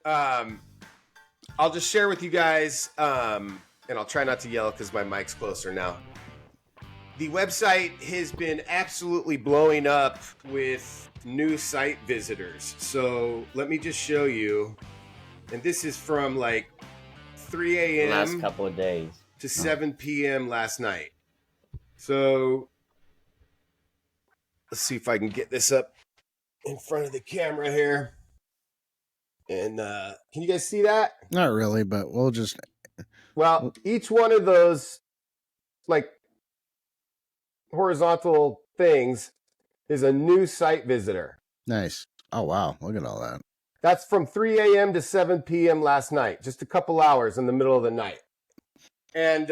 Um, I'll just share with you guys, and I'll try not to yell because my mic's closer now. The website has been absolutely blowing up with new site visitors. So let me just show you. And this is from like 3 a.m. last couple of days to 7 p.m. last night. So let's see if I can get this up in front of the camera here. And can you guys see that? Not really, but we'll just... Well, each one of those like horizontal things is a new site visitor. Nice. Oh, wow. Look at all that. That's from 3 a.m. to 7 p.m. last night, just a couple hours in the middle of the night. And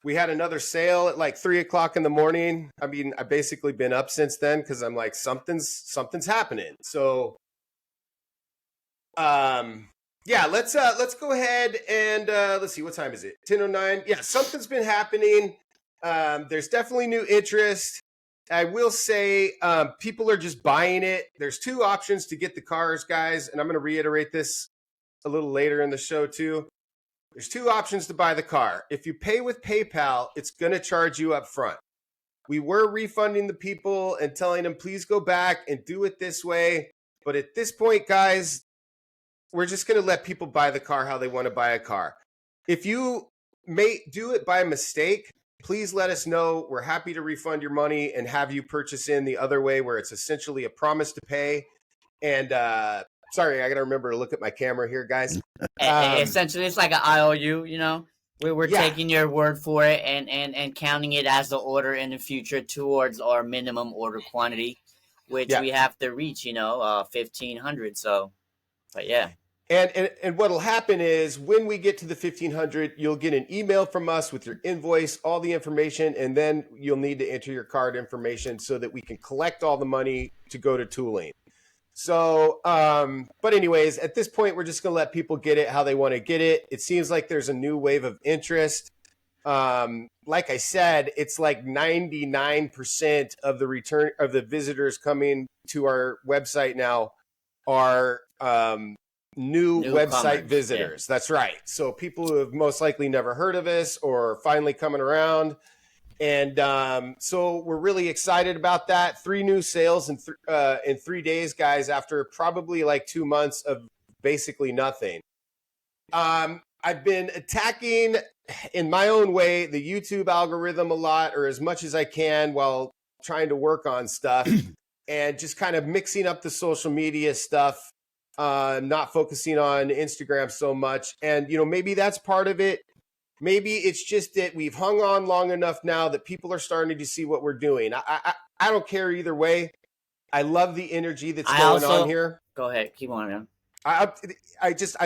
we had another sale at like 3 o'clock in the morning. I mean, I've basically been up since then because I'm like, something's happening. So, yeah, let's go ahead and let's see, what time is it? 10:09. Yeah, something's been happening. There's definitely new interest. I will say people are just buying it. There's two options to get the cars, guys, and I'm going to reiterate this a little later in the show too. There's two options to buy the car. If you pay with PayPal, it's going to charge you up front. We were refunding the people and telling them, please go back and do it this way. But at this point, guys, we're just going to let people buy the car how they want to buy a car. If you may do it by mistake, please let us know. We're happy to refund your money and have you purchase in the other way where it's essentially a promise to pay. And sorry, I got to remember to look at my camera here, guys. Essentially, it's like an IOU, you know? We're taking your word for it and counting it as the order in the future towards our minimum order quantity, which we have to reach, 1,500. So, but yeah. And what'll happen is when we get to the 1,500, you'll get an email from us with your invoice, all the information, and then you'll need to enter your card information so that we can collect all the money to go to tooling. So, but anyways, at this point, we're just going to let people get it how they want to get it. It seems like there's a new wave of interest. Like I said, it's like 99% of the return of the visitors coming to our website now are new website visitors. Yeah. That's right. So people who have most likely never heard of us or finally coming around. And so we're really excited about that. 3 new sales in 3 days, guys, after probably like 2 months of basically nothing. I've been attacking in my own way the YouTube algorithm a lot, or as much as I can, while trying to work on stuff and just kind of mixing up the social media stuff, not focusing on Instagram so much. And, maybe that's part of it. Maybe it's just that we've hung on long enough now that people are starting to see what we're doing. I don't care either way. I love the energy that's going on here. Go ahead. Keep on, man. I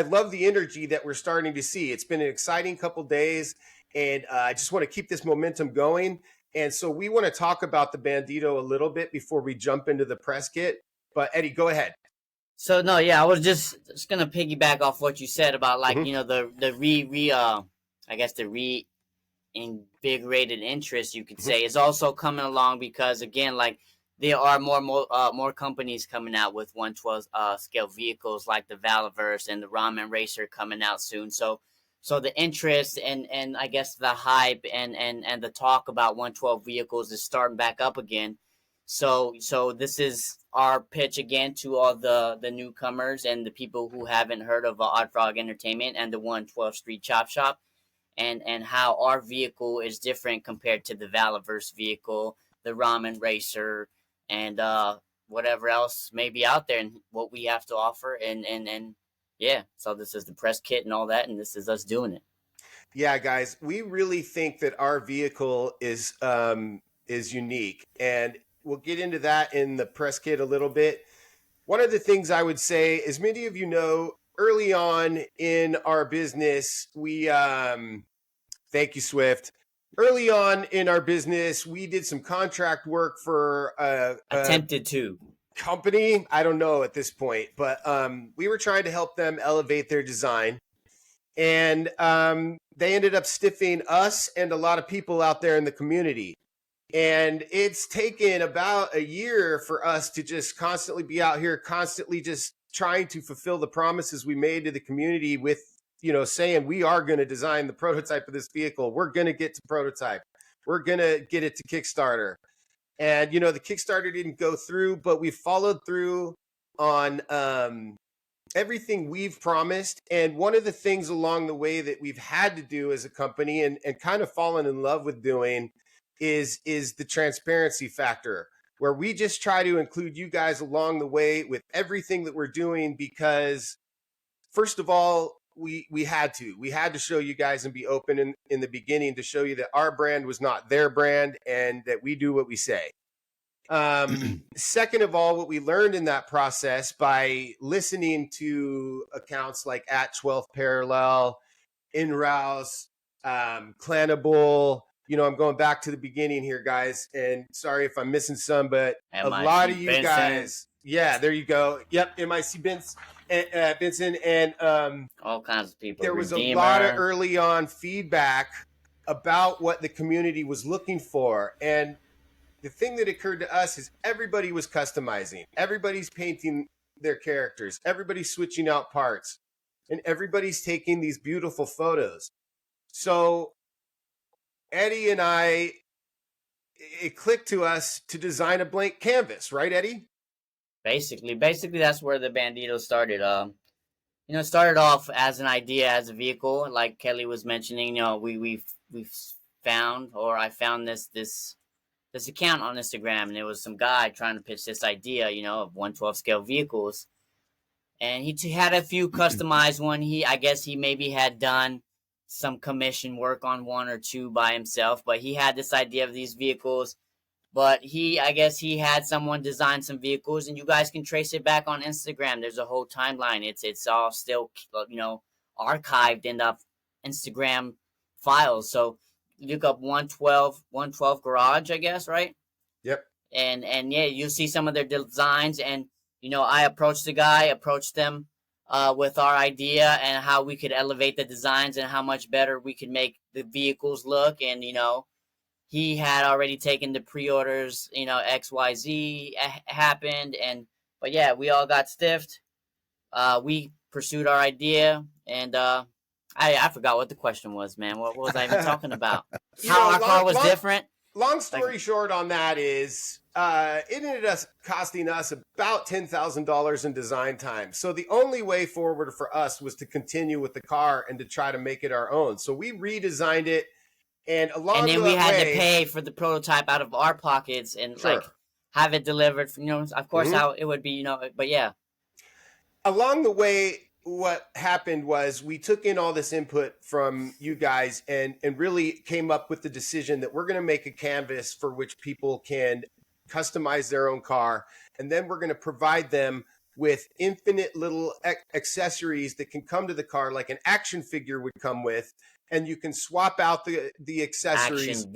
love the energy that we're starting to see. It's been an exciting couple days, and I just want to keep this momentum going. And so we want to talk about the Bandito a little bit before we jump into the press kit. But Eddie, go ahead. So no, yeah, I was just gonna piggyback off what you said about like the reinvigorated interest, you could say, is also coming along because again, like there are more companies coming out with 112 scale vehicles like the Valaverse and the Ramen Racer coming out soon. So the interest and I guess the hype and the talk about 112 vehicles is starting back up again. So this is our pitch again to all the newcomers and the people who haven't heard of Oddfrog Entertainment and the 112 Street Chop Shop, and how our vehicle is different compared to the Valaverse vehicle, the Ramen Racer, and whatever else may be out there, and what we have to offer. And yeah, so this is the press kit and all that, and this is us doing it. Yeah, guys, we really think that our vehicle is unique, and we'll get into that in the press kit a little bit. One of the things I would say, as many of you know, early on in our business, we thank you, Swift. Early on in our business, we did some contract work for attempted to company. I don't know at this point, but we were trying to help them elevate their design. And they ended up stiffing us and a lot of people out there in the community. And it's taken about a year for us to just constantly be out here, constantly just trying to fulfill the promises we made to the community with, you know, saying we are going to design the prototype of this vehicle. We're going to get to prototype. We're going to get it to Kickstarter. And, you know, the Kickstarter didn't go through, but we followed through on everything we've promised. And one of the things along the way that we've had to do as a company and kind of fallen in love with doing is the transparency factor, where we just try to include you guys along the way with everything that we're doing, because first of all, we had to show you guys and be open in the beginning to show you that our brand was not their brand and that we do what we say. Second of all, what we learned in that process by listening to accounts like at 12th Parallel, InRouse, Clanable, you know, I'm going back to the beginning here, guys, and sorry if I'm missing some, but a lot of you guys, yeah, there you go. Yep, MIC Benson and all kinds of people. There was a lot of early on feedback about what the community was looking for. And the thing that occurred to us is everybody was customizing. Everybody's painting their characters. Everybody's switching out parts. And everybody's taking these beautiful photos. So Eddie and I, it clicked to us to design a blank canvas, right, Eddie? Basically, that's where the Bandito started. You know, it started off as an idea, as a vehicle, like Kelly was mentioning. You know, we found, or I found this account on Instagram, and there was some guy trying to pitch this idea, you know, of 1/12 scale vehicles, and he had a few customized one. I guess he maybe had done some commission work on one or two by himself, but he had this idea of these vehicles. But I guess he had someone design some vehicles, and you guys can trace it back on Instagram. There's a whole timeline. It's all still, you know, archived in the Instagram files. So look up 112 Garage, I guess, right? Yep. And yeah, you'll see some of their designs. And, you know, I approached them with our idea and how we could elevate the designs and how much better we could make the vehicles look. And, you know, he had already taken the pre-orders, you know, XYZ happened. But yeah, we all got stiffed. We pursued our idea, and I forgot what the question was, man. What was I even talking about? How our car was different? Long story short on that is, it ended up costing us about $10,000 in design time. So the only way forward for us was to continue with the car and to try to make it our own. So we redesigned it. And then we had to pay for the prototype out of our pockets and like have it delivered. You know, of course, how it would be. You know, but yeah. Along the way, what happened was we took in all this input from you guys and really came up with the decision that we're going to make a canvas for which people can customize their own car, and then we're going to provide them with infinite little accessories that can come to the car, like an action figure would come with. And you can swap out the accessories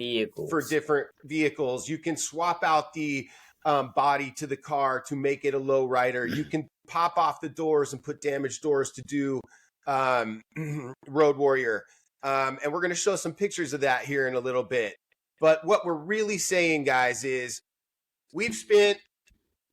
for different vehicles. You can swap out the body to the car to make it a low rider. You can pop off the doors and put damaged doors to do Road Warrior. And we're going to show some pictures of that here in a little bit. But what we're really saying, guys, is we've spent,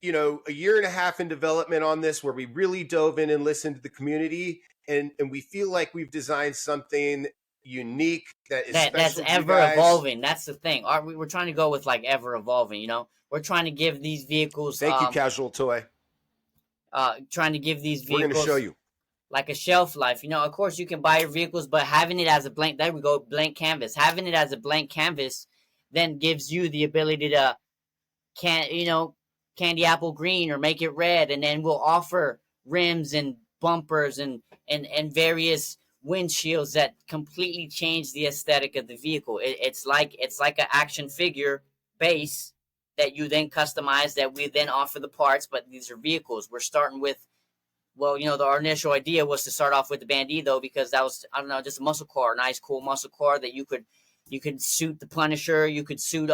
you know, a year and a half in development on this, where we really dove in and listened to the community. And we feel like we've designed something unique that's ever evolving. That's the thing. We're trying to go with like ever evolving, you know. We're trying to give these vehicles thank you, Casual Toy. Trying to give these vehicles, we're going to show you, like a shelf life. You know, of course you can buy your vehicles, but having it as a blank, there we go, blank canvas. Having it as a blank canvas then gives you the ability to candy apple green or make it red, and then we'll offer rims and bumpers and various windshields that completely change the aesthetic of the vehicle. It's like an action figure base that you then customize, that we then offer the parts, but these are vehicles. We're starting with, well, you know, our initial idea was to start off with the Bandito because that was, I don't know, just a muscle car, a nice cool muscle car that you could suit the Punisher, you could suit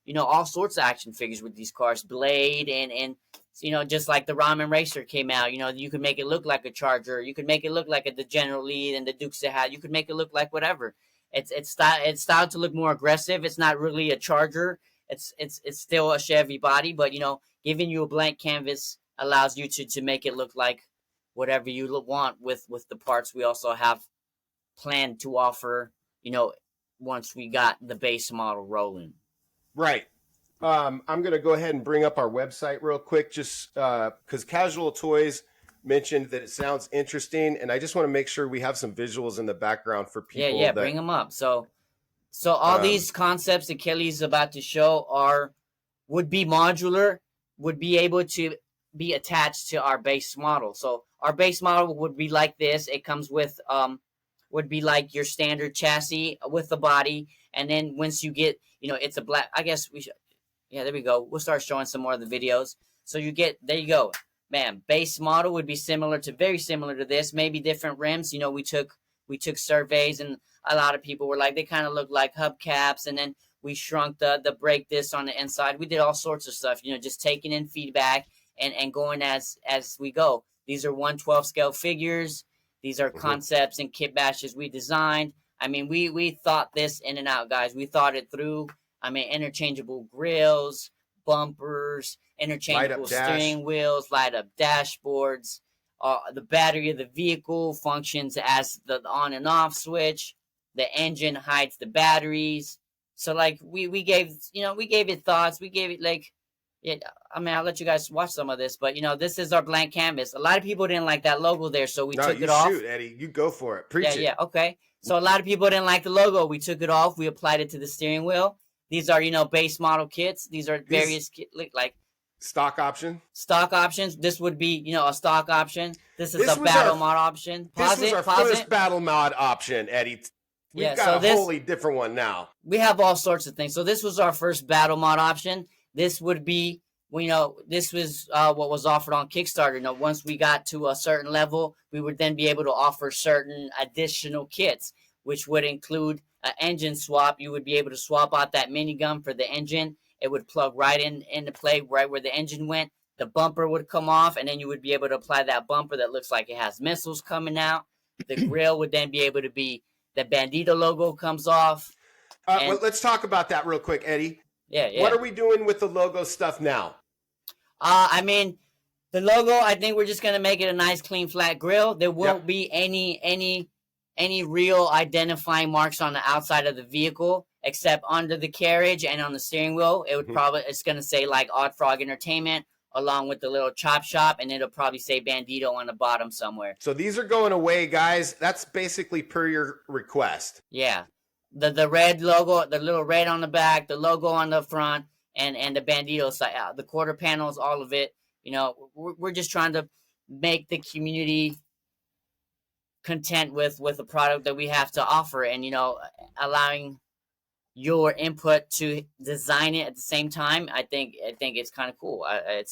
you know, all sorts of action figures with these cars, Blade and you know, just like the Ramen Racer came out, you know, you could make it look like a Charger. You could make it look like the General Lee and the Dukes of Hazzard. You could make it look like whatever. It's styled to look more aggressive. It's not really a Charger. It's still a Chevy body, but, you know, giving you a blank canvas allows you to make it look like whatever you want with the parts. We also have planned to offer, once we got the base model rolling. Right. I'm going to go ahead and bring up our website real quick, just because Casual Toys mentioned that it sounds interesting, and I just want to make sure we have some visuals in the background for people. Yeah, bring them up. So all these concepts that Kelly's about to show would be modular, would be able to be attached to our base model. So our base model would be like this. It comes with would be like your standard chassis with the body, and then once you get, it's a black. I guess we should. Yeah, there we go. We'll start showing some more of the videos. So there you go. Man, base model would be very similar to this, maybe different rims. We took surveys, and a lot of people were like, they kind of look like hubcaps, and then we shrunk the brake disc on the inside. We did all sorts of stuff, just taking in feedback and going as we go. These are 1/12 scale figures. These are concepts and kit bashes we designed. I mean, we thought this in and out, guys. We thought it through. I mean, interchangeable grills, bumpers, interchangeable steering wheels, light up dashboards. The battery of the vehicle functions as the on and off switch. The engine hides the batteries. So like we gave it thoughts. We gave it I mean, I'll let you guys watch some of this, but this is our blank canvas. A lot of people didn't like that logo there, so we took it off. Shoot, Eddie, you go for it. Preach it. Yeah, okay. So a lot of people didn't like the logo. We took it off. We applied it to the steering wheel. These are, base model kits. These are various like stock option. Stock options. This would be, a stock option. This is a battle mod option. This was our first battle mod option, Eddie. We've got a wholly different one now. We have all sorts of things. So this was our first battle mod option. This would be, this was what was offered on Kickstarter. Once we got to a certain level, we would then be able to offer certain additional kits, which would include an engine swap. You would be able to swap out that minigun for the engine. It would plug right into play right where the engine went. The bumper would come off, and then you would be able to apply that bumper that looks like it has missiles coming out. The grill would then be able to be, the Bandito logo comes off. Well, let's talk about that real quick, Eddie. Yeah. What are we doing with the logo stuff now? I mean, the logo, I think we're just going to make it a nice, clean, flat grill. There won't be any real identifying marks on the outside of the vehicle, except under the carriage and on the steering wheel. It would it's going to say like Oddfrog Entertainment along with the little chop shop, and it'll probably say Bandito on the bottom somewhere. So these are going away, guys. That's basically per your request. Yeah. The red logo, the little red on the back, the logo on the front, and the Bandito side, the quarter panels, all of it. We're just trying to make the community content with the product that we have to offer, and allowing your input to design it at the same time. I think it's kind of cool. I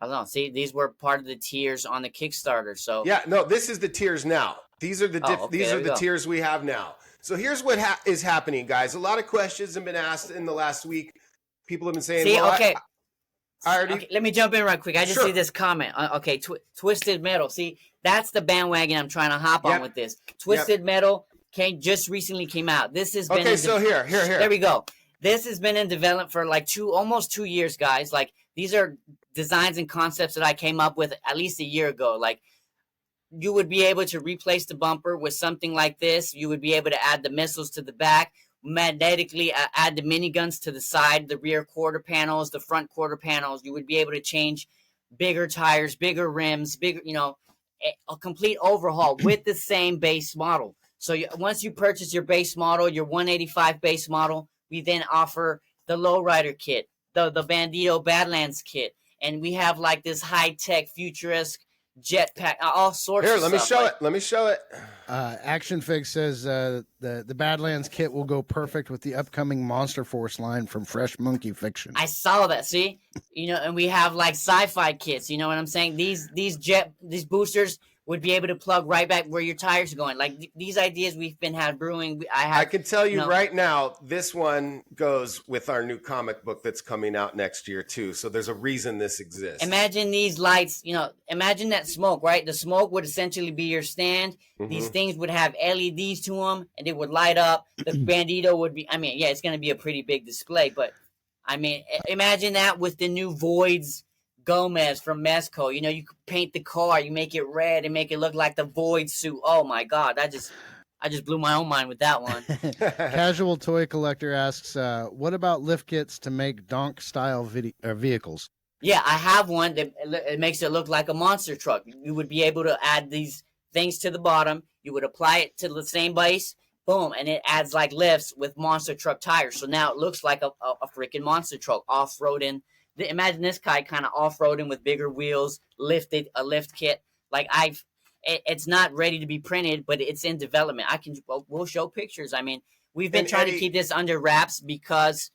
don't know. See, these were part of the tiers on the Kickstarter. So this is the tiers now. These are the tiers we have now. So here's what is happening, guys. A lot of questions have been asked in the last week. People have been saying, let me jump in right quick. I just see this comment. Okay, Twisted Metal. See, that's the bandwagon I'm trying to hop on with this. Twisted Metal just recently came out. This has been here. There we go. This has been in development for like almost 2 years, guys. Like, these are designs and concepts that I came up with at least a year ago. Like, you would be able to replace the bumper with something like this. You would be able to add the missiles to the back, magnetically add the miniguns to the side, the rear quarter panels, the front quarter panels. You would be able to change bigger tires, bigger rims, a complete overhaul with the same base model. So once you purchase your base model, your 185 base model, we then offer the lowrider kit, the Bandito Badlands kit, and we have like this high-tech futuristic jetpack, all sorts of stuff. Let me show it. Action Fix says the Badlands kit will go perfect with the upcoming Monster Force line from Fresh Monkey Fiction. I saw that. See, and we have like sci-fi kits. You know what I'm saying? These boosters would be able to plug right back where your tires are going. Like these ideas we've been brewing. I can tell you right now, this one goes with our new comic book that's coming out next year too. So there's a reason this exists. Imagine these lights, imagine that smoke, right? The smoke would essentially be your stand. Mm-hmm. These things would have LEDs to them and it would light up. The Bandito would be, it's going to be a pretty big display, but imagine that with the new Voids Gomez from Mesco. You know, you could paint the car, you make it red and make it look like the Void suit. Oh my God, I just blew my own mind with that one. Casual Toy Collector asks, what about lift kits to make donk style vehicles? Yeah, I have one that it makes it look like a monster truck. You would be able to add these things to the bottom. You would apply it to the same base, boom, and it adds like lifts with monster truck tires. So now it looks like a freaking monster truck off-roading. Imagine this guy kind of off-roading with bigger wheels, a lift kit. Like it's not ready to be printed, but it's in development. We'll show pictures. I mean, we've been trying to keep this under wraps because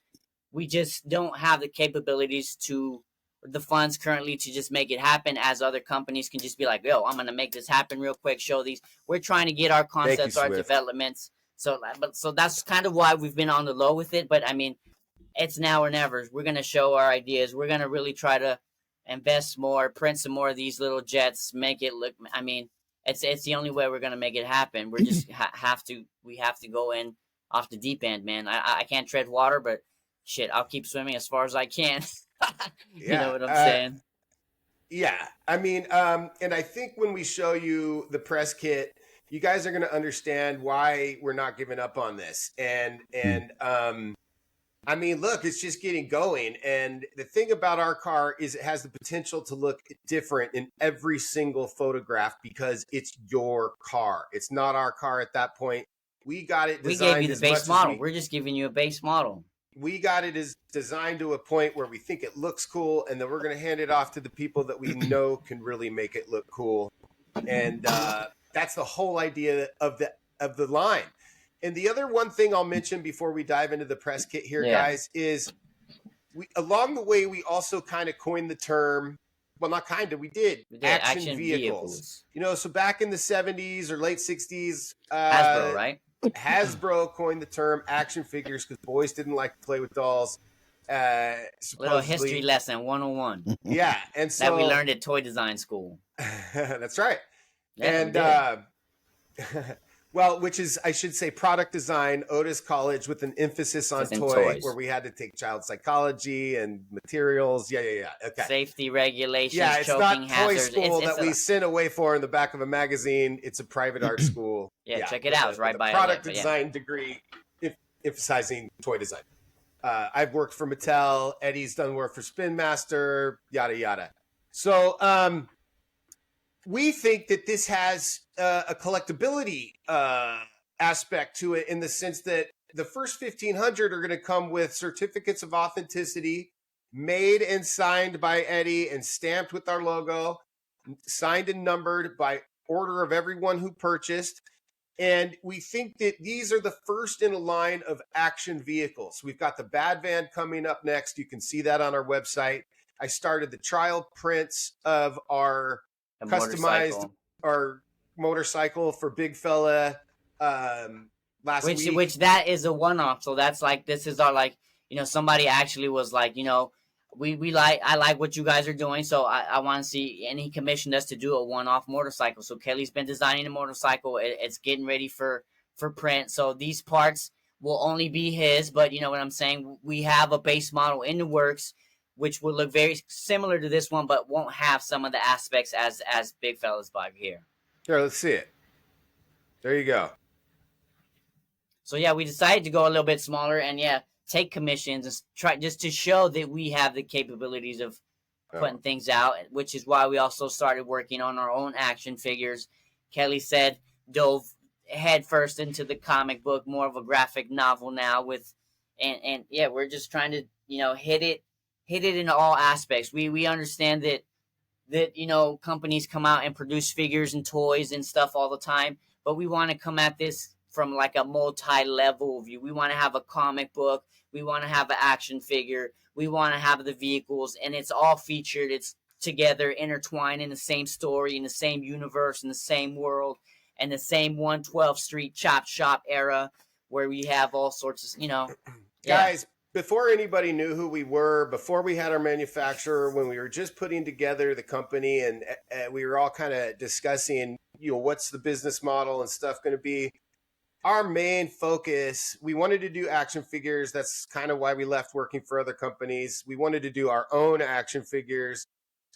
we just don't have the capabilities the funds currently to just make it happen, as other companies can just be like, yo, I'm going to make this happen real quick, show these. We're trying to get our concepts, our developments. So that's kind of why we've been on the low with it. But I mean, it's now or never. We're going to show our ideas. We're going to really try to invest more, print some more of these little jets, make it look, I mean, it's the only way we're going to make it happen. We're just we have to go in off the deep end, man. I can't tread water, but shit, I'll keep swimming as far as I can. You know what I'm saying? Yeah. I mean, and I think when we show you the press kit, you guys are going to understand why we're not giving up on this. And I mean, look, it's just getting going. And the thing about our car is it has the potential to look different in every single photograph because it's your car. It's not our car at that point. We got it designed. We gave you the base model. We're just giving you a base model. We got it as designed to a point where we think it looks cool, and then we're going to hand it off to the people that we know can really make it look cool. And that's the whole idea of the line. And the other one thing I'll mention before we dive into the press kit here, guys, is along the way, we also kind of coined the term, well, not kind of, we did action vehicles. You know, so back in the 70s or late 60s, Hasbro, right? Hasbro coined the term action figures because boys didn't like to play with dolls. Little history lesson 101. Yeah, and so that we learned at toy design school. That's right. Yeah, and well, which is, I should say, product design, Otis College, with an emphasis on toys, where we had to take child psychology and materials. Yeah. Okay. Safety regulations, yeah, it's choking not hazards. Toy school that we sent away for in the back of a magazine. It's a private art school. Yeah, check it out. It's right by product design degree, emphasizing toy design. I've worked for Mattel. Eddie's done work for Spin Master. Yada yada. So, we think that this has a collectability aspect to it in the sense that the first 1,500 are going to come with certificates of authenticity made and signed by Eddie and stamped with our logo, signed and numbered by order of everyone who purchased. And we think that these are the first in a line of action vehicles. We've got the Bad Van coming up next. You can see that on our website. I started the trial prints of our customized our motorcycle for Big Fella last week. Which that is a one-off. So that's like, this is our, like, you know, somebody actually was like, you know, I like what you guys are doing, so I want to see, and he commissioned us to do a one-off motorcycle. So Kelly's been designing a motorcycle. It's getting ready for print. So these parts will only be his, but you know what I'm saying? We have a base model in the works, which will look very similar to this one, but won't have some of the aspects as Big Fella's bike here. Here, let's see it. There you go. So yeah, we decided to go a little bit smaller and take commissions and try just to show that we have the capabilities of putting things out, which is why we also started working on our own action figures. Kelly said dove headfirst into the comic book, more of a graphic novel now with, and we're just trying to, you know, hit it in all aspects. We understand that, you know, companies come out and produce figures and toys and stuff all the time, but we want to come at this from like a multi-level view. We want to have a comic book. We want to have an action figure. We want to have the vehicles, and it's all featured. It's together, intertwined in the same story, in the same universe, in the same world, and the same 112th Street chop shop era where we have all sorts of, you know. Guys, before anybody knew who we were, before we had our manufacturer, when we were just putting together the company and we were all kind of discussing, you know, what's the business model and stuff going to be, our main focus, we wanted to do action figures. That's kind of why we left working for other companies. We wanted to do our own action figures.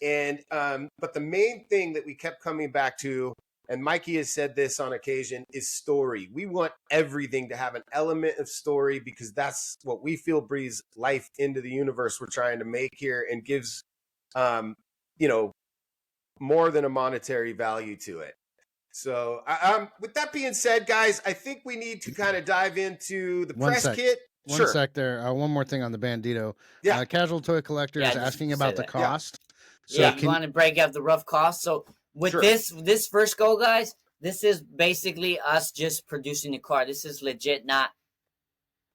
And but the main thing that we kept coming back to, and Mikey has said this on occasion, is story. We want everything to have an element of story because that's what we feel breathes life into the universe we're trying to make here and gives, you know, more than a monetary value to it. So, with that being said, guys, I think we need to kind of dive into the press kit. One sec there. One more thing on the Bandito. Yeah. Casual Toy Collector is asking about the cost. So you want to break up the rough cost. So with this first go, guys, this is basically us just producing the car. This is legit not.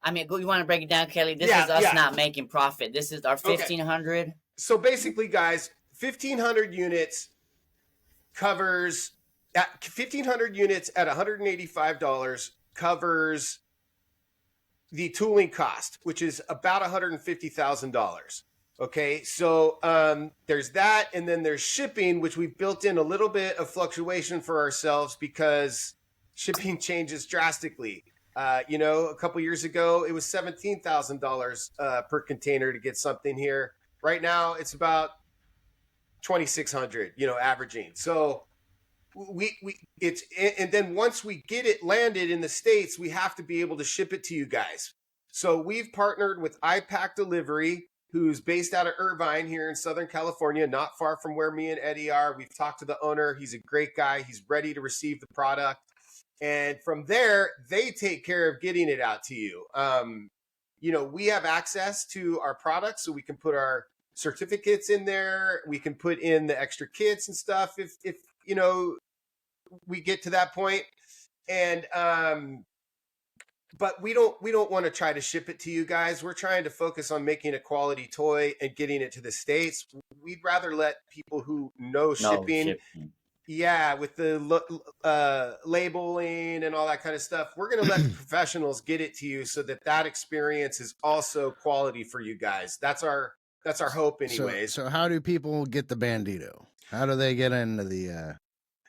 I mean, you want to break it down, Kelly? This is us not making profit. This is our 1,500. So basically, guys, 1,500 units covers 1,500 units at $185 covers the tooling cost, which is about $150,000. Okay, so there's that, and then there's shipping, which we've built in a little bit of fluctuation for ourselves because shipping changes drastically. You know, a couple years ago, it was $17,000 per container to get something here. Right now, it's about $2,600, you know, averaging. So and then once we get it landed in the States, we have to be able to ship it to you guys. So we've partnered with iPack Delivery, who's based out of Irvine here in Southern California, not far from where me and Eddie are. We've talked to the owner. He's a great guy. He's ready to receive the product. And from there, they take care of getting it out to you. You know, we have access to our products, so we can put our certificates in there. We can put in the extra kits and stuff if you know, we get to that point. And but we don't want to try to ship it to you guys. We're trying to focus on making a quality toy and getting it to the States. We'd rather let people who know shipping. Yeah, with the labeling and all that kind of stuff. We're going to let the professionals get it to you so that experience is also quality for you guys. That's our hope anyways. So how do people get the Bandito? How do they get into the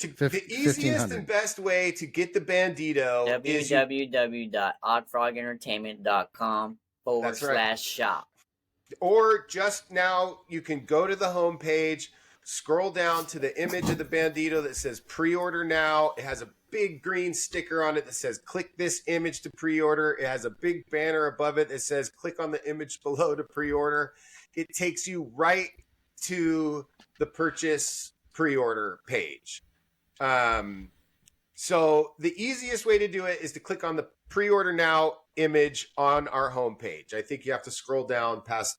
the easiest and best way to get the Bandito is www.oddfrogentertainment.com/shop. Or just now, you can go to the homepage, scroll down to the image of the Bandito that says pre-order now. It has a big green sticker on it that says click this image to pre-order. It has a big banner above it that says click on the image below to pre-order. It takes you right to the purchase pre-order page. So the easiest way to do it is to click on the pre-order now image on our homepage. I think you have to scroll down past,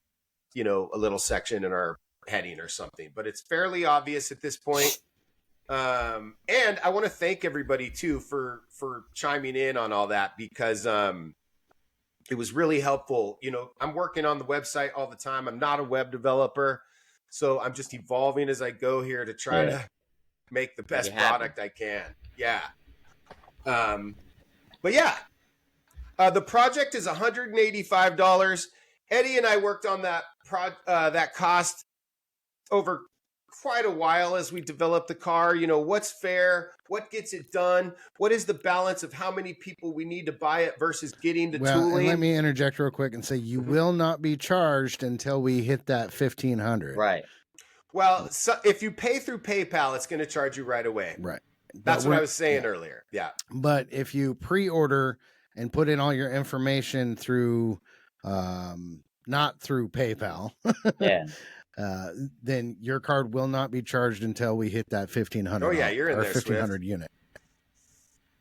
you know, a little section in our heading or something, but it's fairly obvious at this point. And I want to thank everybody too for chiming in on all that because it was really helpful. You know, I'm working on the website all the time. I'm not a web developer, so I'm just evolving as I go here to try to make the best product I can. Yeah. But yeah, the project is $185. Eddie and I worked on that cost over quite a while as we developed the car. You know, what's fair, what gets it done, what is the balance of how many people we need to buy it versus getting the tooling. And let me interject real quick and say you will not be charged until we hit that 1,500. Right. Well, so if you pay through PayPal, it's going to charge you right away. Right. That's what I was saying earlier. Yeah. But if you pre-order and put in all your information through, not through PayPal, then your card will not be charged until we hit that 1,500. Oh yeah, you're in there, 1,500 Swift. unit.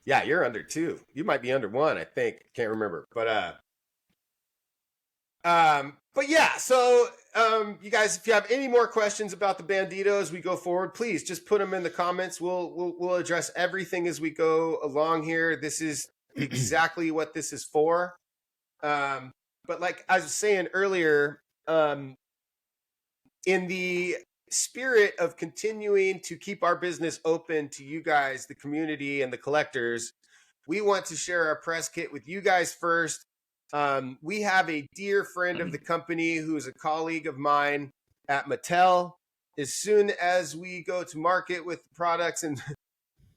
Yeah, you're under 2. You might be under 1, I think. Can't remember. But yeah, so you guys, if you have any more questions about the Bandito as we go forward, please just put them in the comments. We'll address everything as we go along here. This is exactly what this is for. But like I was saying earlier, in the spirit of continuing to keep our business open to you guys, the community and the collectors, we want to share our press kit with you guys first. We have a dear friend of the company who is a colleague of mine at Mattel. As soon as we go to market with the products and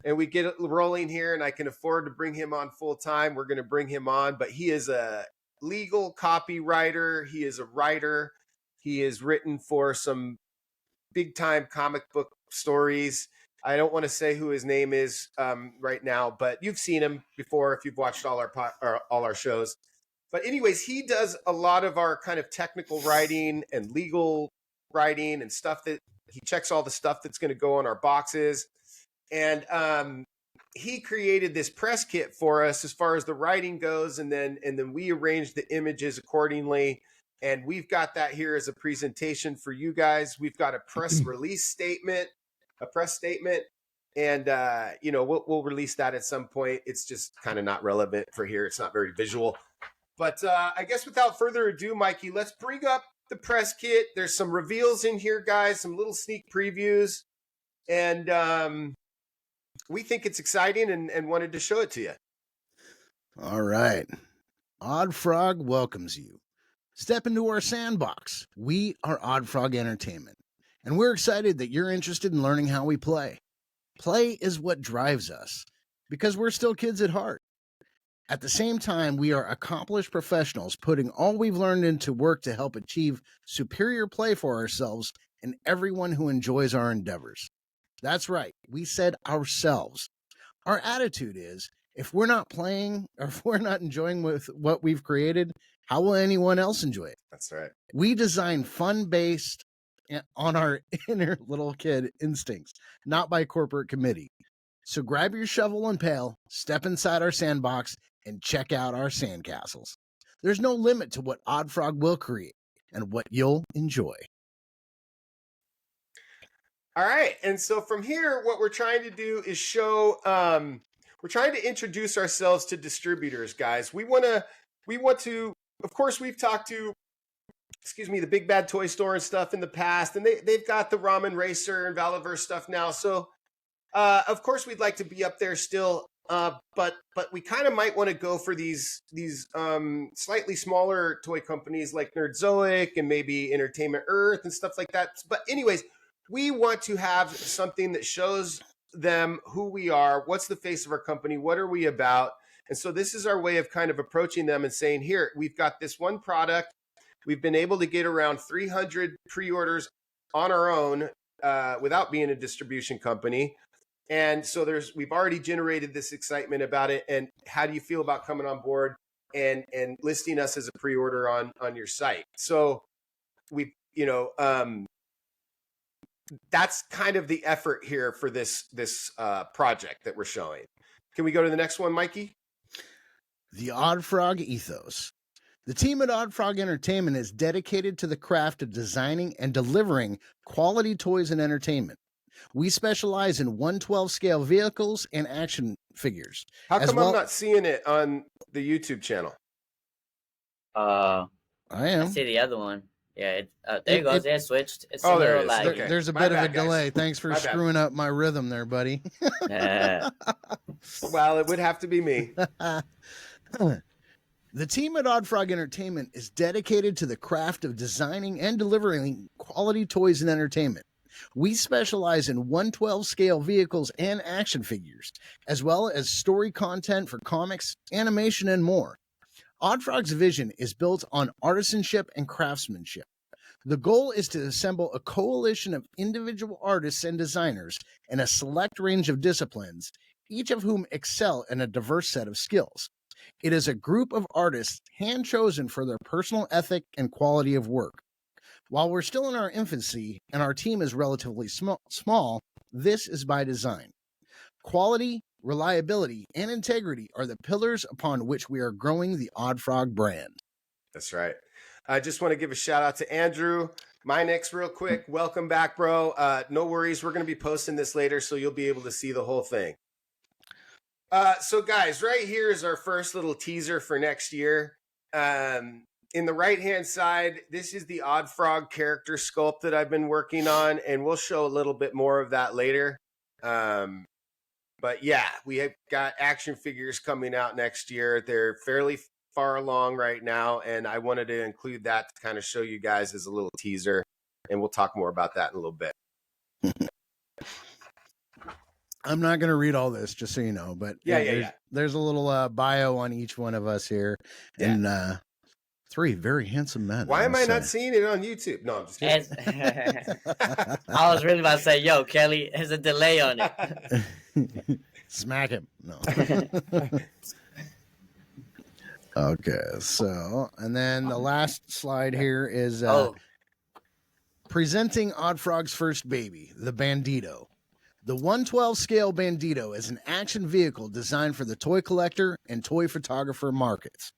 we get it rolling here and I can afford to bring him on full time, we're going to bring him on. But he is a legal copywriter. He is a writer. He has written for some big time comic book stories. I don't want to say who his name is right now, but you've seen him before if you've watched all our shows. But anyways, he does a lot of our kind of technical writing and legal writing and stuff that he checks all the stuff that's going to go on our boxes. And he created this press kit for us as far as the writing goes, and then we arranged the images accordingly. And we've got that here as a presentation for you guys. We've got a press release statement, and we'll release that at some point. It's just kind of not relevant for here. It's not very visual. But I guess without further ado, Mikey, let's bring up the press kit. There's some reveals in here, guys, some little sneak previews. And we think it's exciting and wanted to show it to you. All right. Oddfrog welcomes you. Step into our sandbox. We are Oddfrog Entertainment, and we're excited that you're interested in learning how we play. Play is what drives us, because we're still kids at heart. At the same time, we are accomplished professionals putting all we've learned into work to help achieve superior play for ourselves and everyone who enjoys our endeavors. That's right, we said ourselves. Our attitude is, if we're not playing or if we're not enjoying with what we've created, how will anyone else enjoy it? That's right. We design fun based on our inner little kid instincts, not by corporate committee. So grab your shovel and pail, step inside our sandbox, and check out our sandcastles. There's no limit to what Oddfrog will create and what you'll enjoy. All right. And so from here, what we're trying to do is show, we're trying to introduce ourselves to distributors, guys. We want to, of course, we've talked to, the Big Bad Toy Store and stuff in the past, and they've got the Ramen Racer and Valaverse stuff now. So, of course, we'd like to be up there still, but we kind of might want to go for these slightly smaller toy companies like Nerdzoic and maybe Entertainment Earth and stuff like that. But anyways, we want to have something that shows them who we are, what's the face of our company, what are we about. And so this is our way of kind of approaching them and saying, here, we've got this one product. We've been able to get around 300 pre-orders on our own without being a distribution company. And so we've already generated this excitement about it. And how do you feel about coming on board and listing us as a pre-order on your site? So that's kind of the effort here for this project that we're showing. Can we go to the next one, Mikey? The Oddfrog ethos. The team at Oddfrog Entertainment is dedicated to the craft of designing and delivering quality toys and entertainment. We specialize in 1/12 scale vehicles and action figures. How come I'm not seeing it on the YouTube channel? I am. I see the other one. Yeah, there it goes. It switched. It's oh, a there little it is. lag. Okay. There's a My bit of bad, a delay. guys. Thanks for My screwing up my rhythm there, buddy. Well, it would have to be me. The team at Oddfrog Entertainment is dedicated to the craft of designing and delivering quality toys and entertainment. We specialize in 1/12 scale vehicles and action figures, as well as story content for comics, animation, and more. Oddfrog's vision is built on artisanship and craftsmanship. The goal is to assemble a coalition of individual artists and designers in a select range of disciplines, each of whom excel in a diverse set of skills. It is a group of artists hand-chosen for their personal ethic and quality of work. While we're still in our infancy and our team is relatively small, this is by design. Quality, reliability, and integrity are the pillars upon which we are growing the Oddfrog brand. That's right. I just want to give a shout out to Andrew. My next real quick. Welcome back, bro. No worries. We're going to be posting this later, so you'll be able to see the whole thing. So guys, right here is our first little teaser for next year. In the right-hand side, this is the Oddfrog character sculpt that I've been working on, and we'll show a little bit more of that later. But yeah, we have got action figures coming out next year. They're fairly far along right now, and I wanted to include that to kind of show you guys as a little teaser, and we'll talk more about that in a little bit. I'm not going to read all this, just so you know, but yeah. There's a little bio on each one of us here, and 3 very handsome men. Why am I not say. seeing it on YouTube? No, I'm just kidding. I was really about to say, yo, Kelly, there's a delay on it. Smack him. No. Okay, so, and then the last slide here is presenting Oddfrog's first baby, the Bandito. The 112 scale Bandito is an action vehicle designed for the toy collector and toy photographer markets.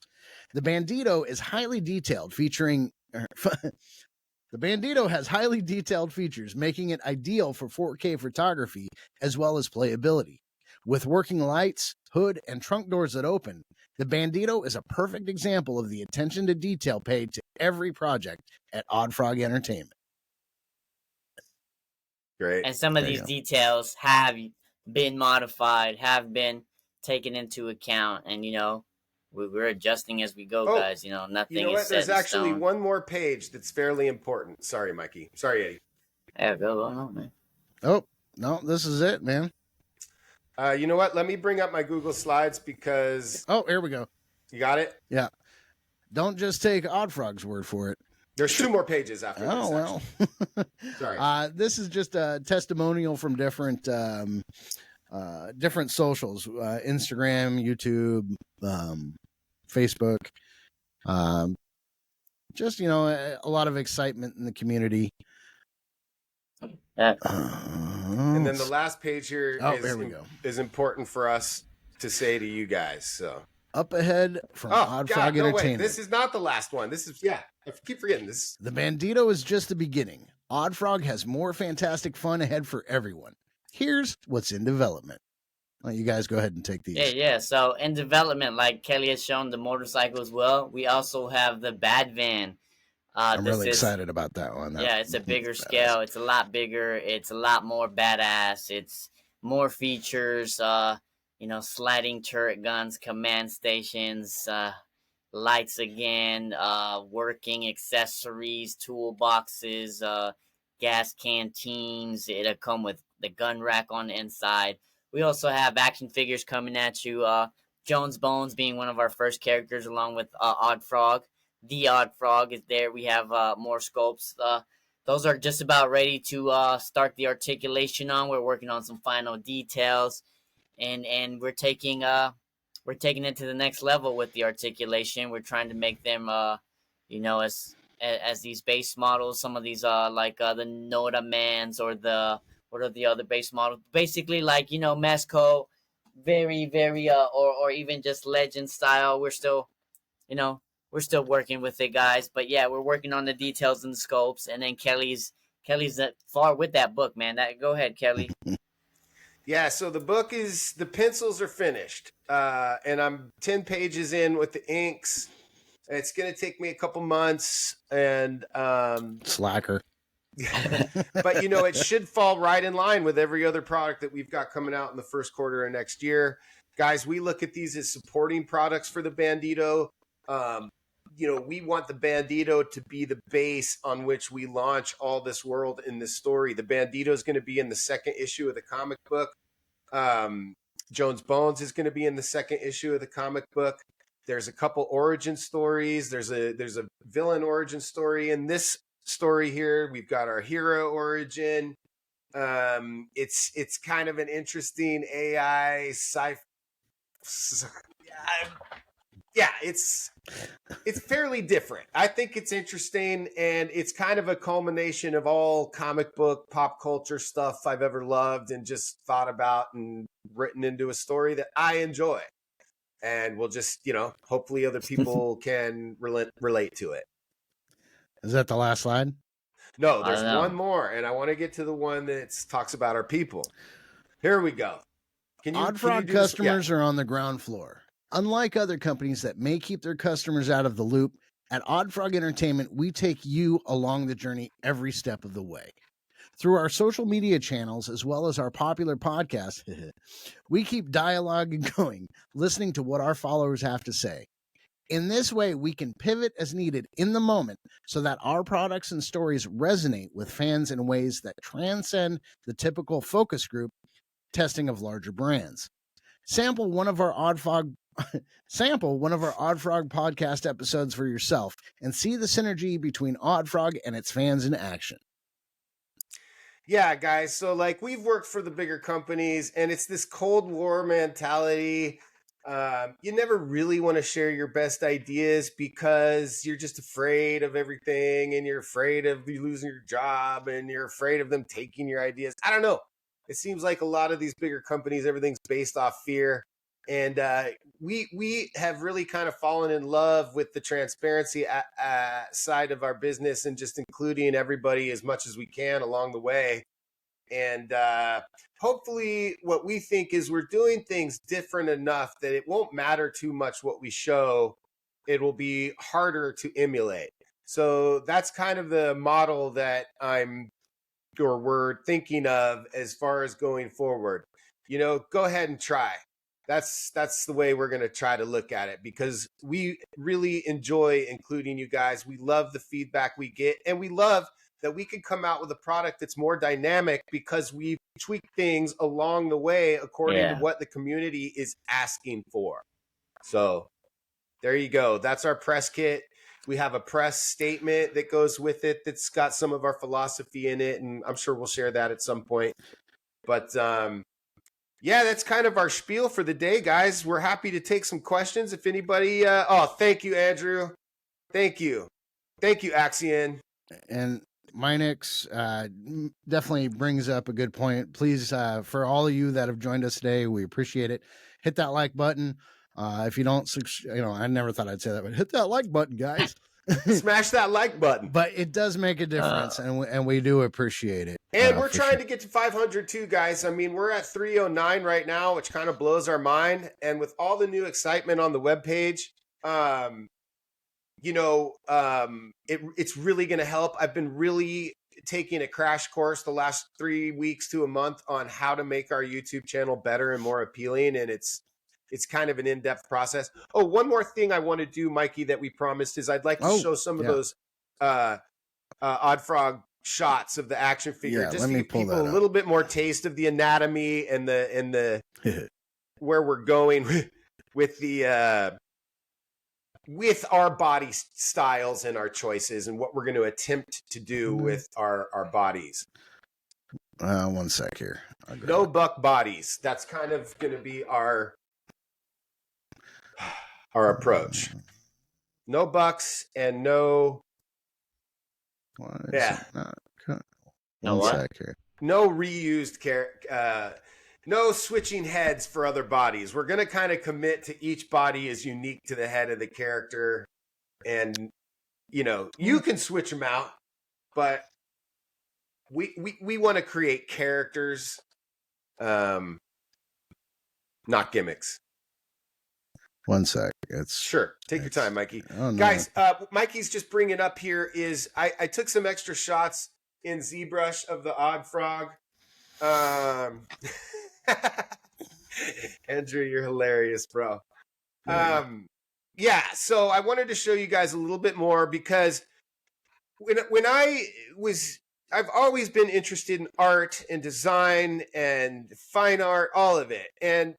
The Bandito is highly detailed, featuring the Bandito has highly detailed features, making it ideal for 4K photography as well as playability. With working lights, hood, and trunk doors that open, the Bandito is a perfect example of the attention to detail paid to every project at Oddfrog Entertainment. Great. And some of these details have been modified, have been taken into account, and we're adjusting as we go, guys. Nothing You know is what? set There's in actually stone. one more page that's fairly important. Sorry, Mikey. Sorry, Eddie. Yeah, go on, man. Oh, no, this is it, man. You know what? Let me bring up my Google Slides because... Oh, here we go. You got it? Yeah. Don't just take Oddfrog's word for it. There's 2 more pages after this. Oh, well. Sorry. This is just a testimonial from different socials, Instagram, YouTube, Facebook. Just, a lot of excitement in the community. And then the last page here is important for us to say to you guys. So up ahead from Oddfrog Entertainment. Wait, this is not the last one. This is I keep forgetting this. The Bandito is just the beginning. Oddfrog has more fantastic fun ahead for everyone. Here's what's in development. Well, you guys go ahead and take these. Yeah. So in development, like Kelly has shown the motorcycle as well, we also have the Bad Van. I'm really excited about that one. It's a bigger scale. It's a lot bigger. It's a lot more badass. It's more features, sliding turret guns, command stations, lights again, working accessories, toolboxes, gas canteens. It'll come with the gun rack on the inside. We also have action figures coming at you. Jones Bones being one of our first characters, along with Oddfrog. The Oddfrog is there. We have more sculpts. Those are just about ready to start the articulation on. We're working on some final details, and we're taking it to the next level with the articulation. We're trying to make them, as these base models. Some of these like the Noda Mans or what are the other base models? Basically, like Mesco, very very or even just Legend style. We're still, we're still working with it, guys. But yeah, we're working on the details and the scopes. And then Kelly's far with that book, man. Go ahead, Kelly. Yeah, so the pencils are finished. And I'm 10 pages in with the inks. It's going to take me a couple months. And slacker. But, it should fall right in line with every other product that we've got coming out in the first quarter of next year. Guys, we look at these as supporting products for the Bandito. We want the Bandito to be the base on which we launch all this world in this story. The Bandito is going to be in the second issue of the comic book. Jones Bones is going to be in the second issue of the comic book. There's a couple origin stories. There's a villain origin story in this story here. We've got our hero origin. It's kind of an interesting AI sci-fi. Yeah, it's fairly different. I think it's interesting, and it's kind of a culmination of all comic book pop culture stuff I've ever loved and just thought about and written into a story that I enjoy. And we'll just, hopefully other people can relate to it. Is that the last slide? No, there's one more, and I want to get to the one that talks about our people. Here we go. Oddfrog customers are on the ground floor. Unlike other companies that may keep their customers out of the loop, at Oddfrog Entertainment, we take you along the journey every step of the way. Through our social media channels, as well as our popular podcast, we keep dialogue going, listening to what our followers have to say. In this way, we can pivot as needed in the moment so that our products and stories resonate with fans in ways that transcend the typical focus group testing of larger brands. Sample one of our Sample one of our Oddfrog podcast episodes for yourself and see the synergy between Oddfrog and its fans in action. Yeah, guys. So like we've worked for the bigger companies and it's this Cold War mentality. You never really want to share your best ideas because you're just afraid of everything and you're afraid of you losing your job and you're afraid of them taking your ideas. I don't know. It seems like a lot of these bigger companies, everything's based off fear. And we have really kind of fallen in love with the transparency side of our business and just including everybody as much as we can along the way. And hopefully what we think is we're doing things different enough that it won't matter too much what we show. It will be harder to emulate. So that's kind of the model that we're thinking of as far as going forward. You know, go ahead and try. That's the way we're going to try to look at it because we really enjoy including you guys. We love the feedback we get and we love that we can come out with a product that's more dynamic because we've tweaked things along the way according to what the community is asking for. So there you go. That's our press kit. We have a press statement that goes with it that's got some of our philosophy in it, and I'm sure we'll share that at some point. But yeah, that's kind of our spiel for the day, guys. We're happy to take some questions. If anybody, thank you, Andrew. Thank you, Axion. And Minix definitely brings up a good point. Please, for all of you that have joined us today, we appreciate it. Hit that like button. If you don't, I never thought I'd say that, but hit that like button, guys. Smash that like button. But it does make a difference, and we do appreciate it. And we're trying to get to 500 too, guys. I mean, we're at 309 right now, which kind of blows our mind. And with all the new excitement on the webpage, it's really going to help. I've been really taking a crash course the last 3 weeks to a month on how to make our YouTube channel better and more appealing. And it's kind of an in-depth process. Oh, one more thing I want to do, Mikey, that we promised is I'd like to show some of those Oddfrog shots of the action figure, just to give people a little bit more taste of the anatomy and the where we're going with the with our body styles and our choices and what we're going to attempt to do with our bodies. 1 sec here. No buck bodies. That's kind of going to be our approach. No bucks and no. No what? No reused no switching heads for other bodies. We're going to kind of commit to each body is unique to the head of the character. And, you can switch them out, but we want to create characters, not gimmicks. 1 sec. Sure. Take your time, Mikey. Oh, no. Guys, Mikey's just bringing up here is I took some extra shots in ZBrush of the Oddfrog. Andrew, you're hilarious, bro. So I wanted to show you guys a little bit more because when I've always been interested in art and design and fine art, all of it. And,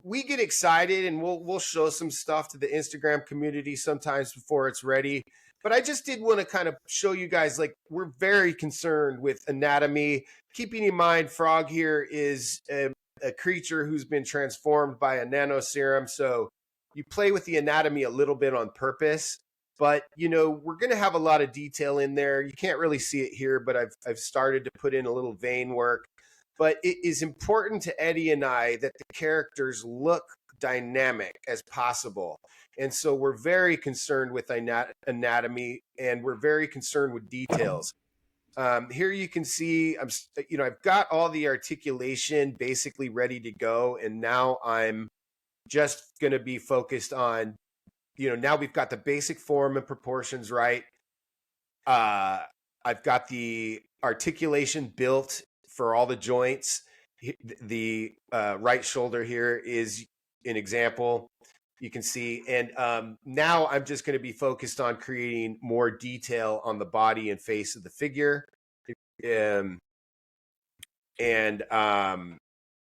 we get excited and we'll show some stuff to the Instagram community sometimes before it's ready. But I just did want to kind of show you guys, like, we're very concerned with anatomy. Keeping in mind, Frog here is a creature who's been transformed by a nano serum. So you play with the anatomy a little bit on purpose. But, we're going to have a lot of detail in there. You can't really see it here, but I've started to put in a little vein work. But it is important to Eddie and I that the characters look dynamic as possible. And so we're very concerned with anatomy and we're very concerned with details. Here you can see, I've got all the articulation basically ready to go. And now I'm just going to be focused on, now we've got the basic form and proportions right. I've got the articulation built for all the joints. The right shoulder here is an example you can see. And now I'm just going to be focused on creating more detail on the body and face of the figure.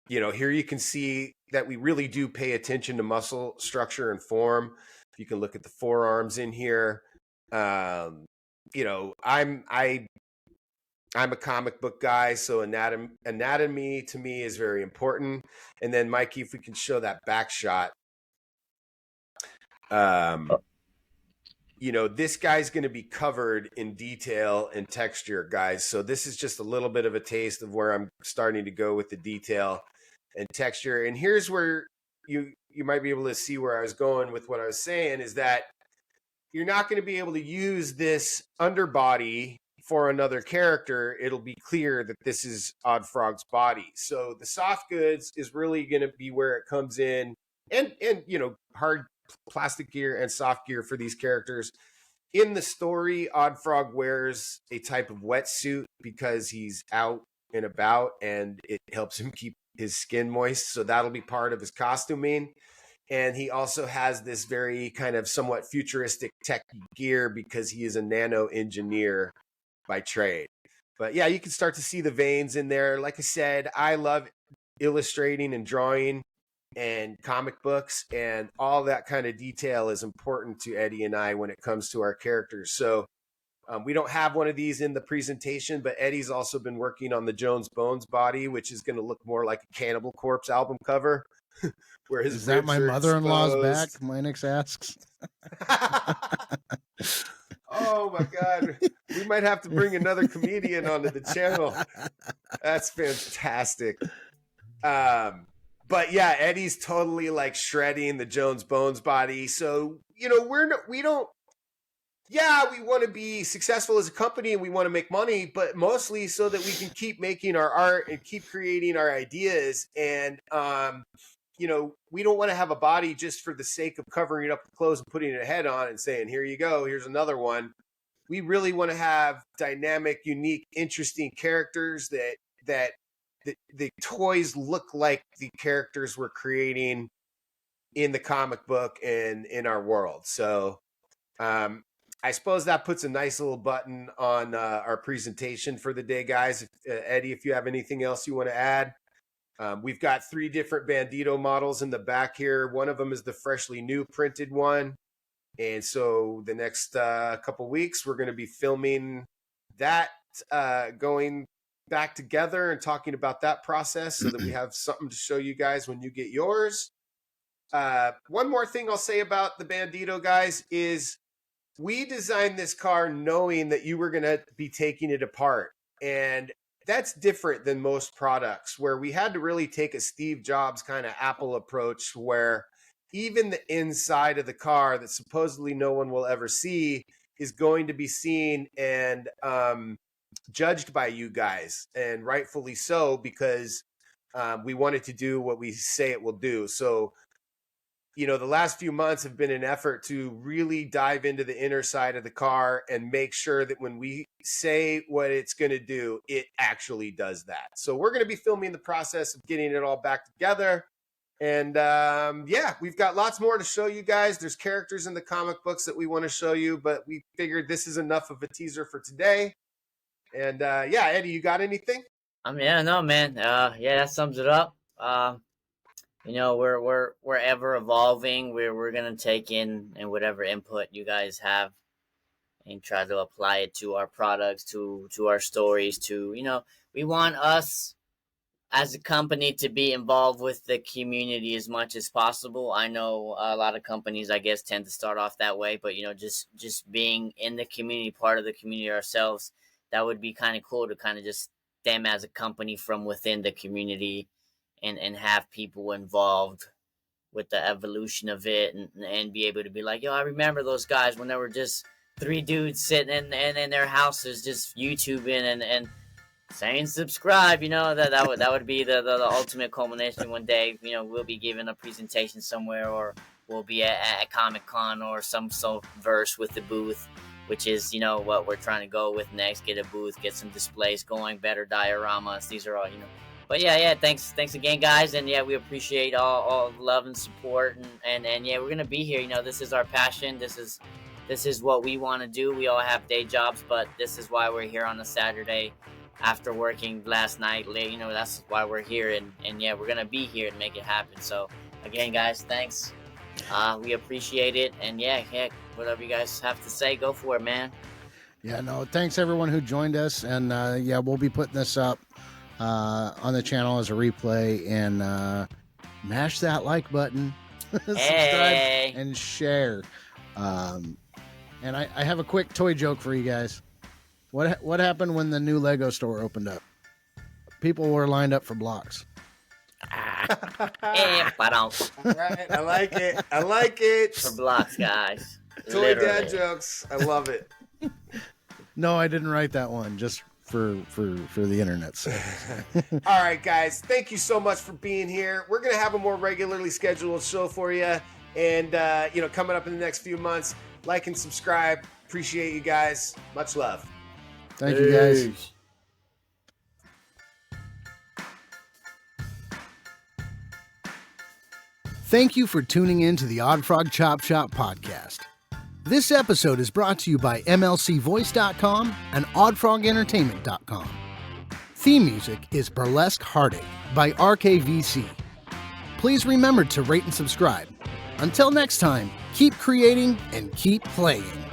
Here you can see that we really do pay attention to muscle structure and form. You can look at the forearms in here. I'm a comic book guy, so anatomy to me is very important. And then, Mikey, if we can show that back shot, this guy's going to be covered in detail and texture, guys. So this is just a little bit of a taste of where I'm starting to go with the detail and texture. And here's where you might be able to see where I was going with what I was saying, is that you're not going to be able to use this underbody for another character. It'll be clear that this is Oddfrog's body. So the soft goods is really going to be where it comes in, and hard plastic gear and soft gear for these characters. In the story, Oddfrog wears a type of wetsuit because he's out and about, and it helps him keep his skin moist. So that'll be part of his costuming. And he also has this very kind of somewhat futuristic tech gear because he is a nano engineer by trade. But yeah, you can start to see the veins in there. Like I said, I love illustrating and drawing and comic books, and all that kind of detail is important to Eddie and I when it comes to our characters. So we don't have one of these in the presentation, but Eddie's also been working on the Jones Bones body, which is going to look more like a Cannibal Corpse album cover. Where his is that my mother-in-law's back? exposed. Minix asks. Oh my God. We might have to bring another comedian onto the channel. That's fantastic. But yeah, Eddie's totally like shredding the Jones Bones body. So, we want to be successful as a company and we want to make money, but mostly so that we can keep making our art and keep creating our ideas. And, we don't want to have a body just for the sake of covering it up with clothes and putting a head on and saying, here you go, here's another one. We really want to have dynamic, unique, interesting characters that the toys look like the characters we're creating in the comic book and in our world. So I suppose that puts a nice little button on our presentation for the day, guys. Eddie, if you have anything else you want to add. We've got 3 different Bandito models in the back here. One of them is the freshly new printed one. And so the next couple weeks, we're going to be filming that, going back together and talking about that process so that we have something to show you guys when you get yours. One more thing I'll say about the Bandito, guys, is we designed this car knowing that you were going to be taking it apart. And that's different than most products, where we had to really take a Steve Jobs kind of Apple approach, where even the inside of the car that supposedly no one will ever see is going to be seen and judged by you guys, and rightfully so, because we wanted to do what we say it will do. So, the last few months have been an effort to really dive into the inner side of the car and make sure that when we say what it's going to do, it actually does that. So we're going to be filming the process of getting it all back together. And we've got lots more to show you guys. There's characters in the comic books that we want to show you, but we figured this is enough of a teaser for today. And Eddie, you got anything? No, man. That sums it up. We're ever evolving. We're gonna take in and whatever input you guys have and try to apply it to our products, to our stories, we want us as a company to be involved with the community as much as possible. I know a lot of companies, I guess, tend to start off that way, but just being in the community, part of the community ourselves, that would be kind of cool to kind of just stem as a company from within the community and have people involved with the evolution of it and be able to be like, yo, I remember those guys when there were just 3 dudes sitting in their houses just YouTubing and saying subscribe. That would be the ultimate culmination. One day, we'll be giving a presentation somewhere, or we'll be at Comic-Con or some verse with the booth, which is what we're trying to go with next. Get a booth, get some displays going, better dioramas. These are all But thanks again, guys, and we appreciate all the love and support, and we're gonna be here. This is our passion. This is what we want to do. We all have day jobs, but this is why we're here on a Saturday, after working last night late. You know, that's why we're here, and yeah, we're gonna be here and make it happen. So again, guys, thanks. We appreciate it, and yeah, heck, whatever you guys have to say, go for it, man. Yeah, no, thanks everyone who joined us, and yeah, we'll be putting this up on the channel as a replay, and mash that like button, subscribe, and share. And I have a quick toy joke for you guys. What happened when the new Lego store opened up? People were lined up for blocks. Right, I like it. I like it. for blocks, guys. Toy Literally. dad jokes. I love it. No, I didn't write that one. Just for the internet sake. All right, guys. Thank you so much for being here. We're gonna have a more regularly scheduled show for you, and coming up in the next few months. Like and subscribe. Appreciate you guys. Much love. Thank you, guys. Peace. Thank you for tuning in to the Oddfrog Chop Shop podcast. This episode is brought to you by MLCVoice.com and OddFrogEntertainment.com. Theme music is Burlesque Heartache by RKVC. Please remember to rate and subscribe. Until next time, keep creating and keep playing.